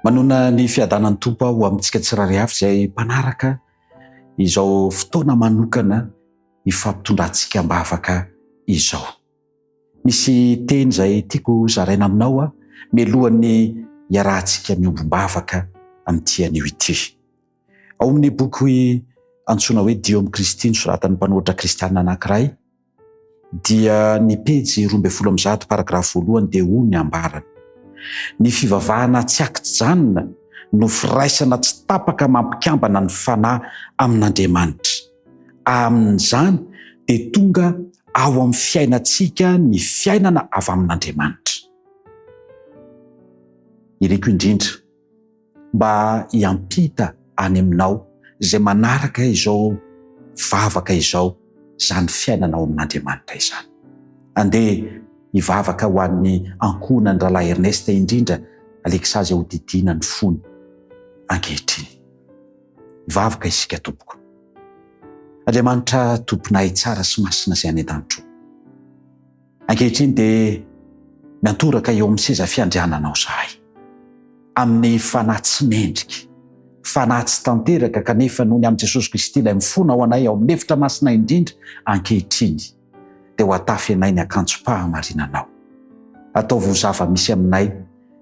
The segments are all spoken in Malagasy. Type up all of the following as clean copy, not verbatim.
Manona ny fiadanan'ny tompo aho amintsika tsirairay avy izay mpanaraka izao fotoana manokana ifampitondrantsika mbavaka izao. Misy teny izay tiako zaraina aminao mialohan'ny iarahantsika miombo-bavaka amin'ity anio ity. Ao amin'ny boky antsoina hoe Diome Christi nosoratan'ny mpanoratra kristianina anankiray dia ny pejy 12 paragrafy 1 dia hoy ny ambarany: ny fivavahana tsy akijanona no firaisana tsy tapaka mampikambana ny fanahy amin'Andriamanitra. Amin'izany dia tonga ao amin'ny fiainantsika ny fiainana avy amin'Andriamanitra. Iriko indrindra mba hiampita any aminao izay manaraka izao vavaka izao, izany fiainana ao amin'Andriamanitra izany. Andeha hivavaka ho an'ny ankohonan'ny Ralahy Ernesta indrindra Aleksazy Ahodidina ny fony ankehitriny. Hivavaka isika tompoko. Andriamanitra tomponay tsara sy masina izay any an-danitro, ankehitriny dia miantoraka eo amin'ny seza fiandriananao zahay amin'ny fanahy tsy mendrika, fanahy tsy tanteraka, kanefa noho ny amin'i Jesosy Kristy ilay mifona ao anay ao amin'ny efitra masina indrindra ankehitriny dia ho atafy anay ny akanjo-pahamarinanao. Ataovy ho zava-misy aminay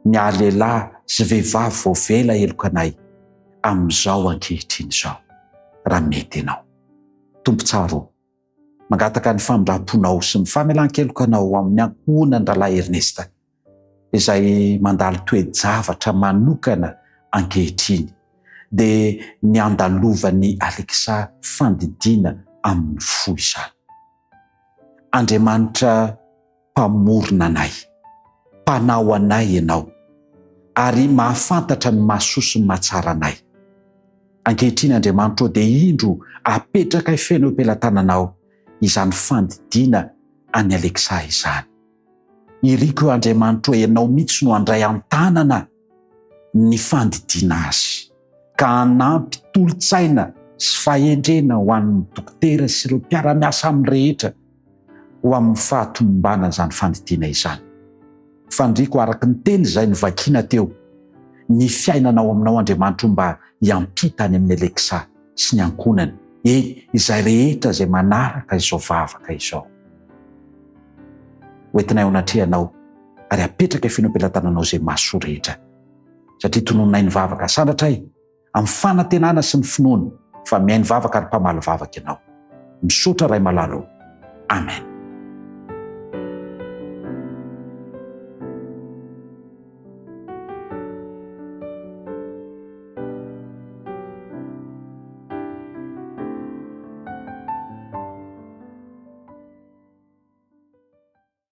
ny ahalehilahy sy vehivavy vao vela eloko anay amin'izao ankehitriny izao, raha mety ianao. Tompo tsara, mangataka ny famindramponao sy ny famelan-kelokanao amin'ny ankohonan'ny Ralahy Ernesta izay mandalo toe-javatra manokana ankehitriny dia ny andalovan'ny Aleksa fandidiana amin'ny fo izany. Andriamanitra mpamorona anay, mpanao anay ianao, ary mahafantatra ny mahasoa sy ny mahatsara anay. Ankehitriny Andriamanitra dia indro apetraka ifeno am-pelantananao izany fandidiana any Aleksa izany. Iriko Andriamanitra ianao mihitsy no handray an-tanana ny fandidiana azy, ka hanampy tolotsaina sy fahendrena ho an'ny dokotera sy ireo mpiara-miasa amin'ny rehetra ho amin'ny fahatombana izany fandidiana izany. Fandriko araka ny teny izay novakiana teo, ny fiainanao aminao Andriamanitra mba hiampita any amin'ny Aleksa sy ny ankonany, izay rehetra izay manaraka izao vavaka izao. Hoentinay ao anatrehanao ary apetraka ifeno am-pelantananao izay mahasoa rehetra, satria tonononay ny vavaka sandratray amin'ny fanantenana sy ny finoana fa mihaino vavaka ary mpamaly vavaka ianao. Misaotra Ray Malalo. Amen.